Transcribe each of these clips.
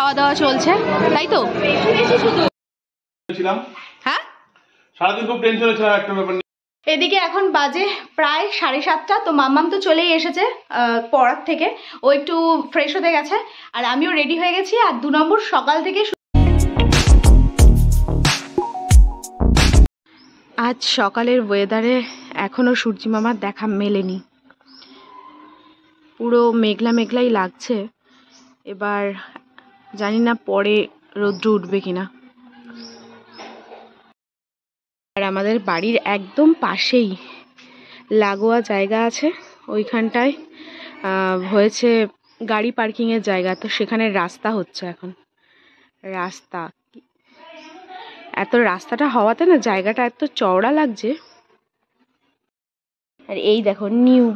খাওয়া দাওয়া চলছে, তাই তো? হ্যাঁ, সারাদিন খুব টেনশনে ছিলাম একটা ব্যাপার নিয়ে। এদিকে এখন বাজে প্রায় 7:30। তো মাম্মাম তো চলেই এসেছে পড়ার থেকে, ও একটু ফ্রেশ হতে গেছে, আর আমিও রেডি হয়ে গেছি। আর 2 নম্বর, সকাল থেকে আজ সকালের ওয়েদারে এখনো সূর্যি মামার দেখা মেলেনি, পুরো মেঘলা মেঘলাই লাগছে। এবার জানি না পরে রৌদ্র উঠবে কিনা। আর আমাদের বাড়ির একদম পাশেই লাগোয়া জায়গা আছে, ওইখানটায় হয়েছে গাড়ি পার্কিংয়ের জায়গা, তো সেখানে রাস্তা হচ্ছে এখন। রাস্তাটা হওয়াতে না জায়গাটা এত চওড়া লাগছে। আর এই দেখো নিউ,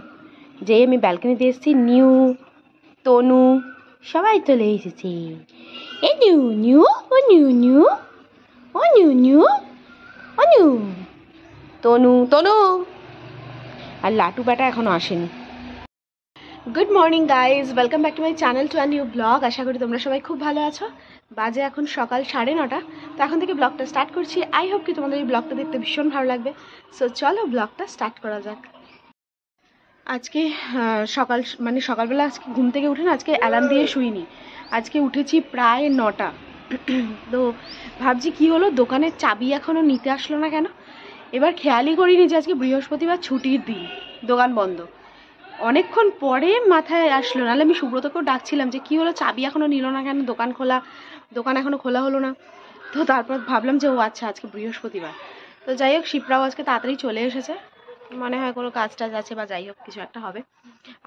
যেই আমি ব্যালকনিতে এসেছি, নিউ, তনু সবাই চলে এসেছে। এই নিউ নিউ, ও নিউ নিউ, ও নিউ নিউ, ও নিউ, তনু তনু। আর লাটু বেটা এখনো আসেনি। Good morning guys, welcome back to my channel, to a new vlog. আশা করি তোমরা সবাই খুব ভালো আছো। বাজে এখন সকাল 9:30। তো এখন থেকে ব্লগটা স্টার্ট করছি। আই হোপ কি তোমাদের এই ব্লগটা দেখতে ভীষণ ভালো লাগবে। সো চলো ব্লগটা স্টার্ট করা যাক। আজকে সকালবেলা আজকে ঘুম থেকে উঠে না, আজকে অ্যালার্ম দিয়ে শুইনি। আজকে উঠেছি প্রায় 9টা। তো ভাবছি কি হলো, দোকানের চাবি এখনও নিতে আসলো না কেন। এবার খেয়ালই করিনি যে আজকে বৃহস্পতিবার, ছুটির দিন, দোকান বন্ধ। অনেকক্ষণ পরে মাথায় আসলো, নাহলে আমি সুব্রতকেও ডাকছিলাম যে কী হলো, চাবি এখনও নিল না কেন, দোকান এখনও খোলা হলো না। তো তারপর ভাবলাম যে ও আচ্ছা আজকে বৃহস্পতিবার। তো যাই হোক, শিপ্রাও আজকে তাড়াতাড়ি চলে এসেছে, মনে হয় কোনো কাজ টাজ আছে বা যাই হোক কিছু একটা হবে।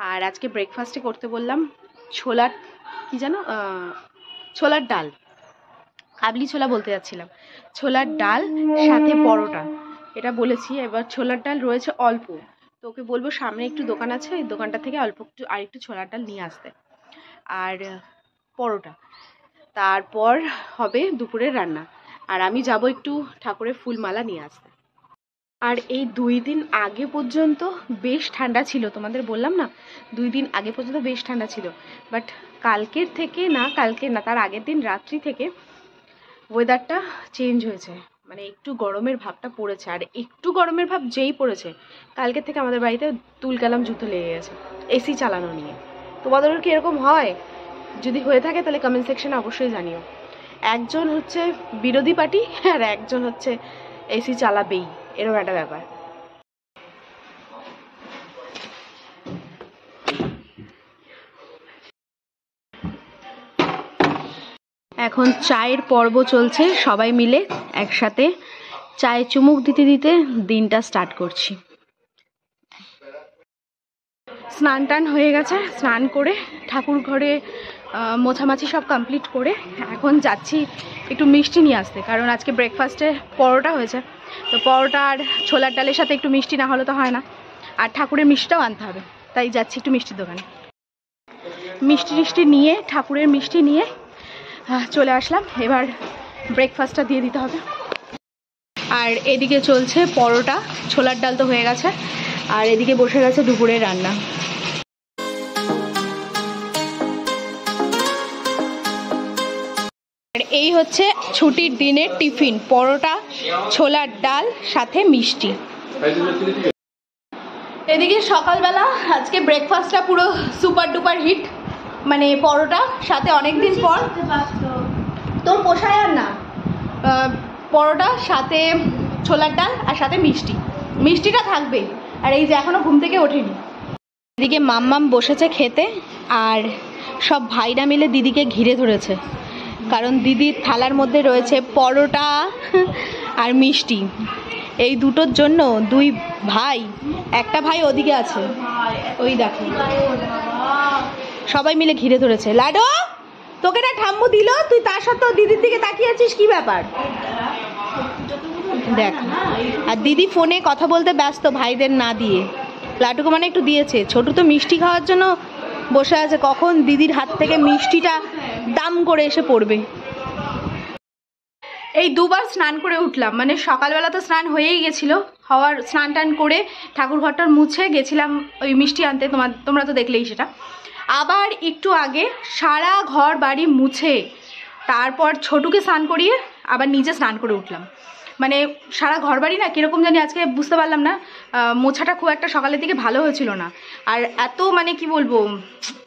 আর আজকে ব্রেকফাস্টে করতে বললাম ছোলার ডাল, কাবলি ছোলা বলতে যাচ্ছিলাম, ছোলার ডাল সাথে পরোটা, এটা বলেছি। এবার ছোলার ডাল রয়েছে অল্প, তো ওকে বলবো সামনে একটু দোকান আছে, ওই দোকানটা থেকে অল্প একটু ছোলার ডাল নিয়ে আসতে, আর পরোটা। তারপর হবে দুপুরের রান্না, আর আমি যাব একটু ঠাকুরের ফুলমালা নিয়ে আসতে। আর এই 2 দিন আগে পর্যন্ত বেশ ঠান্ডা ছিল, তোমাদের বললাম না 2 দিন আগে পর্যন্ত বেশ ঠান্ডা ছিল। বাট কালকের না, তার আগের দিন রাত্রি থেকে ওয়েদারটা চেঞ্জ হয়েছে, মানে একটু গরমের ভাবটা পড়েছে। আর একটু গরমের ভাব যেই পড়েছে, কালকের থেকে আমাদের বাড়িতে তুলকালাম জুতো লেগে গেছে এসি চালানো নিয়ে। তোমাদেরও কি এরকম হয়? যদি হয়ে থাকে তাহলে কমেন্ট সেকশনে অবশ্যই জানিও। একজন হচ্ছে বিরোধী পার্টি, আর একজন হচ্ছে এসি চালাবেই, এরকম একটা ব্যাপার। এখন চায়ের পর্ব চলছে, সবাই মিলে একসাথে চায়ে চুমুক দিতে দিতে দিনটা স্টার্ট করছি। স্নান টান হয়ে গেছে, স্নান করে ঠাকুর ঘরে মোছামাছি সব কমপ্লিট করে এখন যাচ্ছি একটু মিষ্টি নিয়ে আসতে, কারণ আজকে ব্রেকফাস্টে পরোটা হয়েছে, তো পরোটা আর ছোলার ডালের সাথে একটু মিষ্টি না হলে তো হয় না, আর ঠাকুরের মিষ্টিটাও আনতে হবে, তাই যাচ্ছি একটু মিষ্টির দোকানে। মিষ্টি নিয়ে, ঠাকুরের মিষ্টি নিয়ে চলে আসলাম। এবার ব্রেকফাস্টটা দিয়ে দিতে হবে। আর এদিকে চলছে পরোটা, ছোলার ডাল তো হয়ে গেছে, আর এদিকে বসে গেছে দুপুরের রান্না। আর এই হচ্ছে ছুটির দিনের টিফিন, পরোটা, ছোলার ডাল সাথে মিষ্টি। এদিকে সকালবেলা আজকে ব্রেকফাস্টটা পুরো সুপার ডুপার হিট, মানে পরোটা সাথে অনেকদিন পর, তোর পোষায় আর না, পরোটা সাথে ছোলার ডাল আর সাথে মিষ্টিটা থাকবে। আর এই যে এখনো ঘুম থেকে ওঠেনি। এদিকে মাম্মাম বসেছে খেতে, আর সব ভাইরা মিলে দিদিকে ঘিরে ধরেছে, কারণ দিদির থালার মধ্যে রয়েছে পরোটা আর মিষ্টি। এই দুটোর জন্য 2 ভাই, একটা ভাই ওদিকে আছে, ওই দেখো সবাই মিলে ঘিরে ধরেছে। লাডো, তোকে না ঠাম্মু দিল, তুই তার সত্ত্বেও দিদির দিকে তাকিয়ে আছিস, কি ব্যাপার দেখ। আর দিদি ফোনে কথা বলতে ব্যস্ত, ভাইদের না দিয়ে। লাটুকে মানে একটু দিয়েছে, ছোটু তো মিষ্টি খাওয়ার জন্য বসে আছে, কখন দিদির হাত থেকে মিষ্টিটা দাম করে এসে পড়বে। এই 2 বার স্নান করে উঠলাম, মানে সকালবেলা তো স্নান হয়েই গেছিলো, স্নান টান করে ঠাকুর ঘরটা মুছে গেছিলাম ওই মিষ্টি আনতে, তোমরা তো দেখলেই সেটা। আবার একটু আগে সারা ঘর বাড়ি মুছে তারপর ছোটুকে স্নান করিয়ে আবার নিজে স্নান করে উঠলাম। মানে সারা ঘর বাড়ি না কীরকম জানি আজকে বুঝতে পারলাম না, মোছাটা খুব একটা সকালের দিকে ভালো হয়েছিল না। আর এত মানে কি বলবো,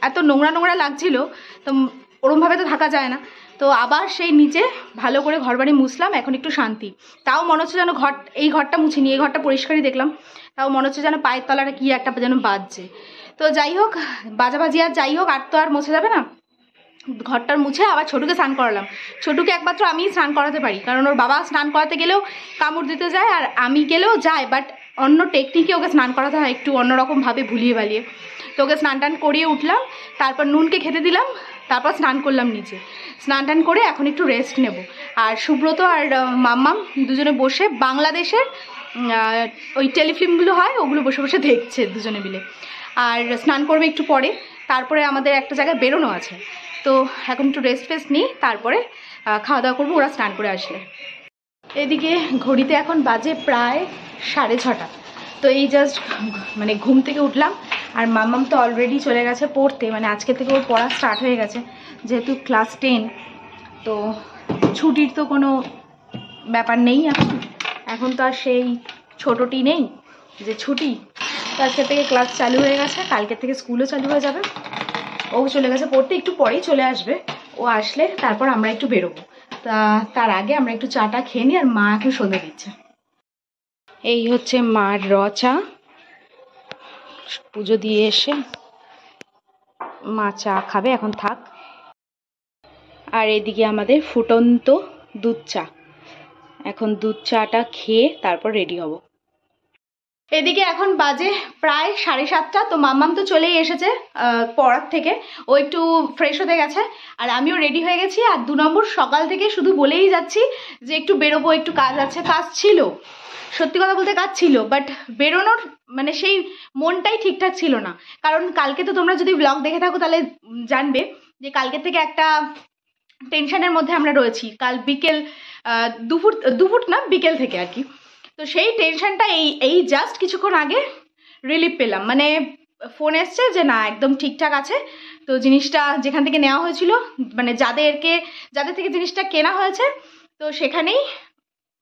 এত নোংরা নোংরা লাগছিল, তো ওরমভাবে তো থাকা যায় না। তো আবার সেই নিচে ভালো করে ঘর বাড়ি মুছলাম, এখন একটু শান্তি। তাও মনে হচ্ছে যেন এই ঘরটা মুছিনি, এই ঘরটা পরিষ্কারই দেখলাম, তাও মনে হচ্ছে যেন পায়ের তলাটা কী একটা যেন বাজছে। তো যাই হোক, বাজাবাজি আর যাই হোক, আর তো আর মোছা যাবে না। ঘরটার মুছে আবার ছোটুকে স্নান করালাম। ছোটুকে একমাত্র আমি স্নান করাতে পারি, কারণ ওর বাবা স্নান করাতে গেলেও কামড় দিতে যায়, আর আমি গেলেও যায়, বাট অন্য টেকনিকে ওকে স্নান করাতে হয়, একটু অন্যরকমভাবে ভুলিয়ে বালিয়ে। তো ওকে স্নান টান করিয়ে উঠলাম, তারপর নুনকে খেতে দিলাম, তারপর স্নান করলাম নিচে। স্নান টান করে এখন একটু রেস্ট নেব। আর সুব্রত আর মাম্মাম দুজনে বসে বাংলাদেশের ওই টেলিফিল্মগুলো হয়, ওগুলো বসে বসে দেখছে দুজনে মিলে। আর স্নান করবে একটু পরে, তারপরে আমাদের একটা জায়গায় বেরোনো আছে। তো এখন একটু রেস্ট ফেস্ট নিই, তারপরে খাওয়া দাওয়া করবো ওরা স্নান করে আসলে। এদিকে ঘড়িতে এখন বাজে প্রায় 6:30। তো এই জাস্ট মানে ঘুম থেকে উঠলাম, আর মাম্মাম তো অলরেডি চলে গেছে পড়তে, মানে আজকে থেকে ওর পড়া স্টার্ট হয়ে গেছে, যেহেতু ক্লাস 10। তো ছুটির তো কোনো ব্যাপার নেই এখন তো আর সেই ছোটোটি নেই যে ছুটি। তো আজকে থেকে ক্লাস চালু হয়ে গেছে, কালকে থেকে স্কুলও চালু হয়ে যাবে। ও চলে গেছে পড়তে, একটু পরেই চলে আসবে। ও আসলে তারপর আমরা একটু বেরোবো। তার আগে আমরা একটু চাটা খেয়ে নিই, আর মা এখন সন্ধে দিচ্ছে। এই হচ্ছে মার চা, পুজো দিয়ে এসে মা চা খাবে, এখন থাক। আর এদিকে আমাদের ফুটন্ত দুধ চা, এখন দুধ চাটা খেয়ে তারপর রেডি হব। এদিকে এখন বাজে প্রায় 7:30। তো মাম্মাম তো চলেই এসেছে পড়ার থেকে, ও একটু ফ্রেশ হতে গেছে, আর আমিও রেডি হয়ে গেছি। আর 2 নম্বর সকাল থেকে শুধু বলেই যাচ্ছি যে একটু বেরোবো, একটু কাজ আছে। কাজ ছিল, সত্যি কথা বলতে কাজ ছিল, বাট বেরোনোর মানে সেই মনটাই ঠিকঠাক ছিল না। কারণ কালকে তো তোমরা যদি ব্লগ দেখে থাকো তাহলে জানবে যে কালকে থেকে একটা টেনশনের মধ্যে আমরা রয়েছি। কাল বিকেল দুপুর না বিকেল থেকে আর কি। তো সেই টেনশনটা এই জাস্ট কিছুক্ষণ আগে রিলিফ পেলাম। মানে ফোন এসছে যে না একদম ঠিকঠাক আছে। তো জিনিসটা যেখান থেকে নেওয়া হয়েছিল, মানে যাদের থেকে জিনিসটা কেনা হয়েছে, তো সেখানেই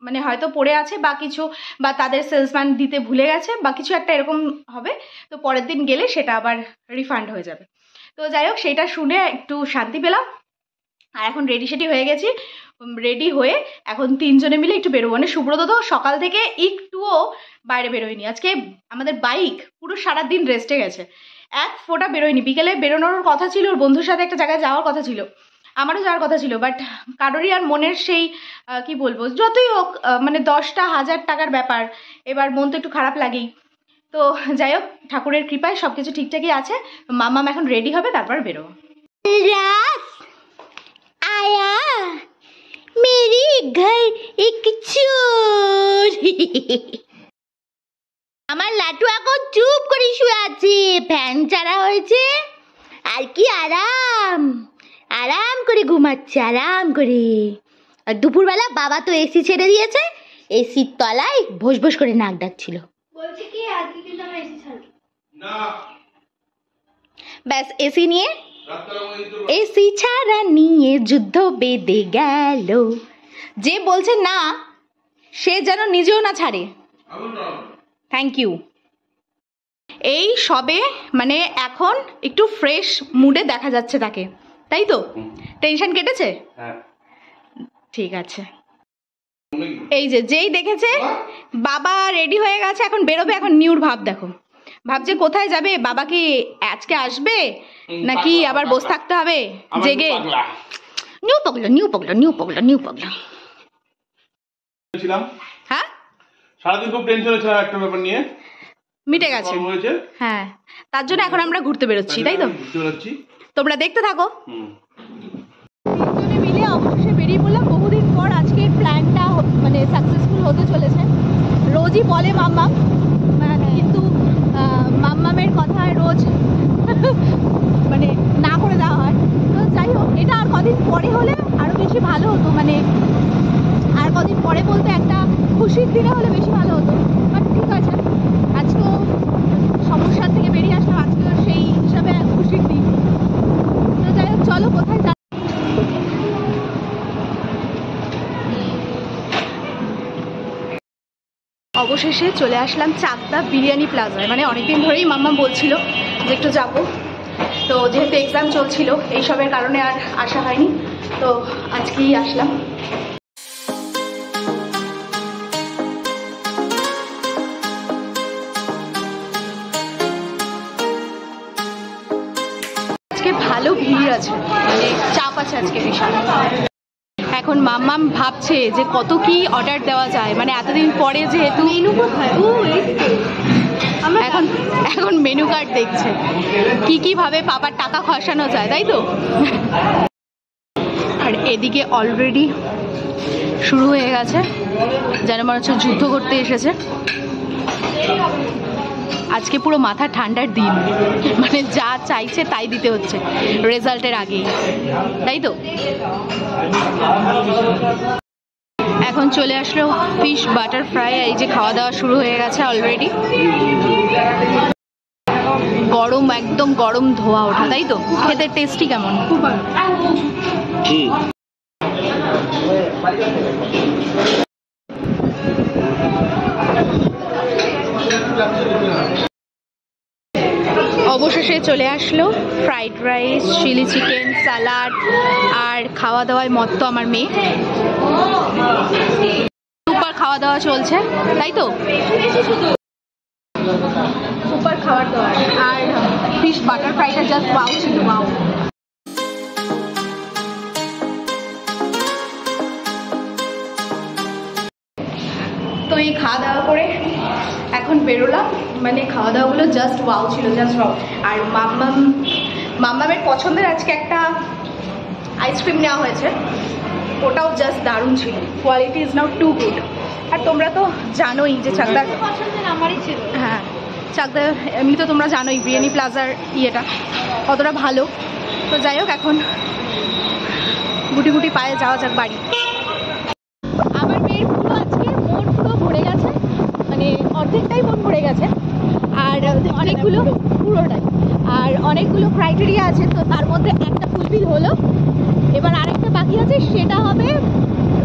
মানে হয়তো পড়ে আছে বা কিছু, বা তাদের সেলসম্যান দিতে ভুলে গেছে বা কিছু একটা এরকম হবে। তো পরের দিন গেলে সেটা আবার রিফান্ড হয়ে যাবে। তো যাই হোক, সেটা শুনে একটু শান্তি পেলাম। আর এখন রেডি হয়ে গেছি, রেডি হয়ে এখন 3 জনে মিলে একটু বেরোবো। মানে সুব্রত তো সকাল থেকে একটুও বাইরে বেরোয়নি। আজকে আমাদের বাইক পুরো সারাদিন রেস্টে গেছে, এক ফোঁটা বেরোয়নি। বিকেলে বেরোনোর কথা ছিল, ওর বন্ধুর সাথে একটা জায়গায় যাওয়ার কথা ছিল, আমারও যাওয়ার কথা ছিল, বাট কারোরই আর মনের সেই কি বলবো, যতই হোক মানে 10টা 1000 টাকার ব্যাপার, এবার মন তো একটু খারাপ লাগেই। তো যাই হোক, ঠাকুরের কৃপায় সব কিছু ঠিকঠাকই আছে। মাম্মাম এখন রেডি হবে, তারপর বেরোবো। आया मेरे घर एक चोर। আমার লাটু এখন চুপ করে শুয়ে আছে, ফ্যান চালা হয়েছে, আর কি আরাম আরাম করে ঘুমাচ্ছে, আরাম করে। আর দুপুরবেলা বাবা তো এসি ছেড়ে দিয়েছে, এসির তলায় ভোস ভোস করে নাক ডাকছিল। বলছে কি আজকে কিন্তু আমরা এসি ছাড়ব না, ব্যাস এসি নিয়ে, এসি ছাড়া নিয়ে যুদ্ধ বেঁধে গেল। যে বলছে না সে যেন নিজেও না ছাড়ে। Thank you. এই সবে মানে এখন একটু ফ্রেশ মুডে দেখা যাচ্ছে তাকে, তাই তো? টেনশন কেটেছে? ঠিক আছে। এই যেই দেখেছে বাবা রেডি হয়ে গেছে, এখন বেরোবে, এখন নিউর ভাব দেখো, ভাবছে কোথায় যাবে, বাবা কি আজকে আসবে নাকি আবার বসে থাকতে হবে জেগে। নিউ পগলো নিউ পগলো নিউ পগলো নিউ পগলো। হ্যাঁ, সারাদিন খুব টেনশনে ছিলাম একটা ব্যাপার নিয়ে, মিটে গেছে। হ্যাঁ, তার জন্য এখন আমরা ঘুরতে বেরোচ্ছি, তাই তো? তোমরা দেখতে থাকো। তিনজনে মিলে অবশ্যই বেরিয়ে পড়লাম বহুদিন পর। আজকের প্ল্যানটা মানে সাকসেসফুল হতে চলেছে। রোজই বলে মাম্মাম, কিন্তু মাম্মামের কথায় রোজ মানে না করে দেওয়া হয়। তো যাই হোক, এটা আর কদিন পরে হলে আরও বেশি ভালো হতো, মানে আর কদিন পরে বলতে একটা খুশির দিনে হলে বেশি ভালো হতো। বাট ঠিক আছে, আজকেও সমস্যার থেকে বেরিয়ে আসলাম, আজকেও সেই হিসাবে খুশির দিন। তো যাই হোক, চলো কোথায় অবশেষে চলে আসলাম চাকদা বিরিয়ানি প্লাজায়। মানে অনেকদিন ধরেই মাম্মা বলছিল যে একটু যাবো, তো যেহেতু এক্সাম চলছিল এইসবের কারণে আর আসা হয়নি, তো আজকেই আসলাম। আজকে ভালো ভিড় আছে, মানে চাপ আছে আজকে বিশাল। এখন মাম্মাম ভাবছে যে কত কি অর্ডার দেওয়া যায়, মানে এতদিন পরে যেহেতু এখন এখন মেনু কার্ড দেখছে কি ভাবে পাপার টাকা খসানো যায়, তাই তো। আর এদিকে অলরেডি শুরু হয়ে গেছে, যেন মনে হচ্ছে যুদ্ধ করতে এসেছে। আজকে পুরো মাথা ঠান্ডার দিন, মানে যা চাইছে তাই দিতে হচ্ছে রেজাল্টের আগেই, তাই তো। এখন চলে আসলো ফিশ বাটার ফ্রাই। এই যে খাওয়া দাওয়া শুরু হয়ে গেছে অলরেডি। গরম, একদম গরম ধোয়া ওঠা, তাই তো। খেতে টেস্টি কেমন? অবশেষে চলে আসলো fried rice, chilli chicken, salad, আর খাওয়া দাওয়ায় মত্ত আমার মেয়ে। সুপার খাওয়া দাওয়া চলছে, তাই তো। সুপার খাওয়ার দাওয়া। আর ফিশ বাটার ফ্রাইটা জাস্ট ওয়াও ছিল, ওয়াও। তো এই খাওয়া দাওয়া করে এখন বেরোলাম, মানে খাওয়া দাওয়াগুলো জাস্ট ওয়াও ছিল, জাস্ট ওয়াও। আর মাম্মামের পছন্দের আজকে একটা আইসক্রিম নেওয়া হয়েছে, ওটাও জাস্ট দারুণ ছিল। Quality is now too good. আর তোমরা তো জানোই যে চাকদার পছন্দের আমারই ছিল। হ্যাঁ, চাকদা এমনি তো তোমরা জানোই বিরিয়ানি প্লাজার ইয়েটা কতটা ভালো। তো যাই হোক, এখন গুটি গুটি পায়ে যাওয়া যাক বাড়ি। আমার মেয়ের পুরো আজকে মন পুরো ভরে গেছে, মানে অর্ধেকটাই মন ভরে গেছে। আর অনেকগুলো, পুরোটাই, আর অনেকগুলো ক্রাইটেরিয়া আছে, তো তার মধ্যে একটা ফুলফিল হলো। এবার আরেকটা বাকি আছে, সেটা হবে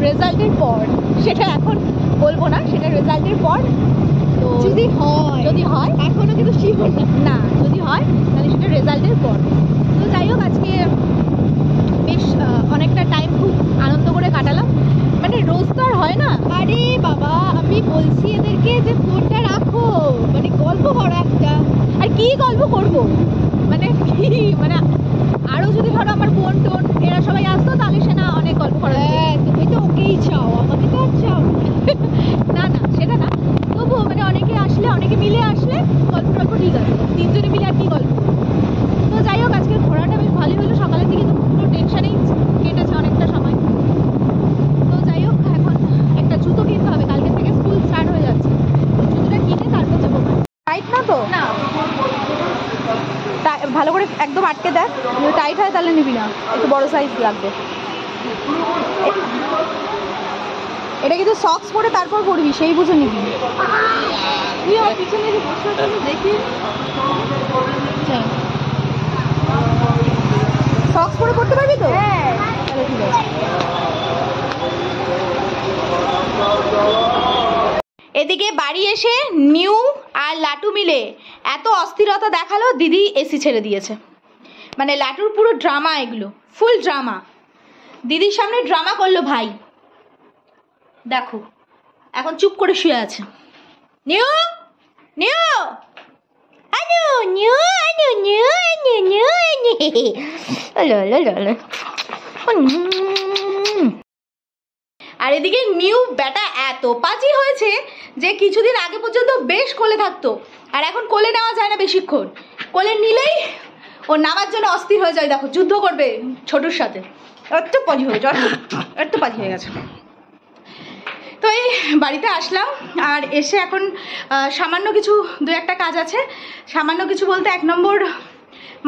রেজাল্টের পর। সেটা এখন বলবো না, সেটা রেজাল্টের পর। তো যদি হয় এখনো কিন্তু শিওর না, যদি হয় তাহলে সেটা রেজাল্টের পর। তো যাই হোক, আজকে বেশ অনেকটা টাইম খুব আনন্দ করে কাটালাম। মানে রোজ তো আর হয় না। আরে বাবা, আমি বলছি এদেরকে যে ফোনটা রাখো, মানে গল্প করো একটা। আর কি গল্প করব, মানে কি, মানে আরো যদি ধরো আমার বোন টোন এরা সবাই আসতো তাহলে সে না অনেক গল্প করা। তুমি তো ওকেই চাও, আমাকে তো আর চাও না। না সেটা না, তবুও মানে অনেকে আসলে, অনেকে মিলে আসলে গল্প টল্প ঠিক আছে, তিনজনে মিলে আর কি গল্প। তো যাই হোক, আজকে ঘোরাটা বেশ ভালোই হলো। সকালের দিকে তো পুরো টেনশনেই কেটেছে অনেকটা সময়। তো যাই হোক, এখন একটা জুতো কিনতে হবে, কালকে থেকে স্কুল স্টার্ট হয়ে যাচ্ছে। জুতোটা কিনে তারপর যাবো। টাইট না তো, না ভালো করে একদম আটকে দেখ, যদি টাইট হয় তাহলে নিবি না, একটু বড় সাইজ লাগবে। এটা কিন্তু সক্স পরে তারপর পরবি, সেই বুঝে নিবি। পিছনে দেখি সক্স পরে পড়তে পারবি তো? হ্যাঁ, তাহলে ঠিক আছে। এদিকে বাড়ি এসে নিউ আর লাটু মিলে এত অস্থিরতা দেখালো, দিদি এসি ছেড়ে দিয়েছে। মানে লাটুর পুরো ড্রামা, এগুলো ফুল ড্রামা। দিদির সামনে ড্রামা করলো ভাই, দেখো এখন চুপ করে শুয়ে আছে। নিউ নিউ আনু নিউ আনু নিউ আনু নিউ আনু। আর এদিকে নিউ বেটা এত পাজি হয়েছে যে কিছুদিন আগে পর্যন্ত বেশ কোলে থাকতো, আর এখন কোলে নেওয়া যায় না বেশিক্ষণ। কোলে নিলেই ও নামার জন্য অস্থির হয়ে যায়, দেখো যুদ্ধ করবে ছোটুর সাথে। একটু পাজি হয়ে যায়, একটু পাজি হয়ে গেছে। তো এই বাড়িতে আসলাম, আর এসে এখন সামান্য কিছু দু একটা কাজ আছে। সামান্য কিছু বলতে, 1 নম্বর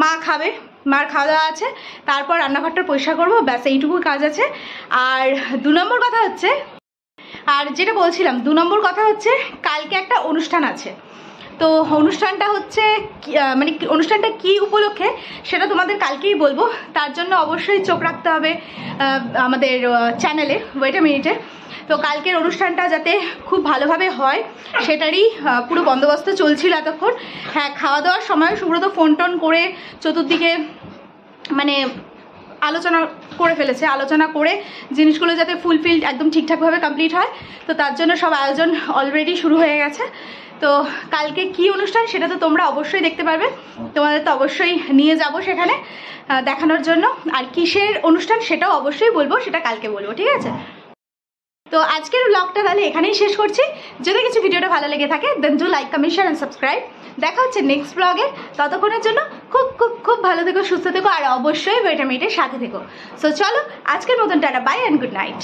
মা খাবে, মার খাওয়া দাওয়া আছে, তারপর রান্নাঘরটা পরিষ্কার করবো, ব্যাস এইটুকু কাজ আছে। আর 2 নম্বর কথা হচ্ছে, আর যেটা বলছিলাম 2 নম্বর কথা হচ্ছে, কালকে একটা অনুষ্ঠান আছে। তো অনুষ্ঠানটা হচ্ছে মানে অনুষ্ঠানটা কি উপলক্ষে সেটা তোমাদের কালকেই বলবো। তার জন্য অবশ্যই চোখ রাখতে হবে আমাদের চ্যানেলে ওয়েট আ মিনিটে। তো কালকের অনুষ্ঠানটা যাতে খুব ভালোভাবে হয় সেটারই পুরো বন্দোবস্ত চলছিল এতক্ষণ। হ্যাঁ, খাওয়া দাওয়ার সময় সুব্রত ফোন টোন করে চতুর্দিকে মানে আলোচনা করে ফেলেছে, আলোচনা করে জিনিসগুলো যাতে ফুলফিল একদম ঠিকঠাকভাবে কমপ্লিট হয়। তো তার জন্য সব আয়োজন অলরেডি শুরু হয়ে গেছে। তো কালকে কি অনুষ্ঠান সেটা তো তোমরা অবশ্যই দেখতে পারবে, তোমাদের তো অবশ্যই নিয়ে যাব সেখানে দেখানোর জন্য। আর কিসের অনুষ্ঠান সেটাও অবশ্যই বলবো, সেটা কালকে বলবো, ঠিক আছে? তো আজকের ব্লগটা তাহলে এখানেই শেষ করছি। যদি কিছু ভিডিওটা ভালো লেগে থাকে then do like, comment, share and subscribe. দেখা হচ্ছে নেক্সট ব্লগে। ততক্ষণের জন্য খুব খুব খুব ভালো থেকো, সুস্থ থেকো, আর অবশ্যই ওয়েট আ মিনিটের সাথে থেকো। সো চলো আজকের মতন tata, bye and good night.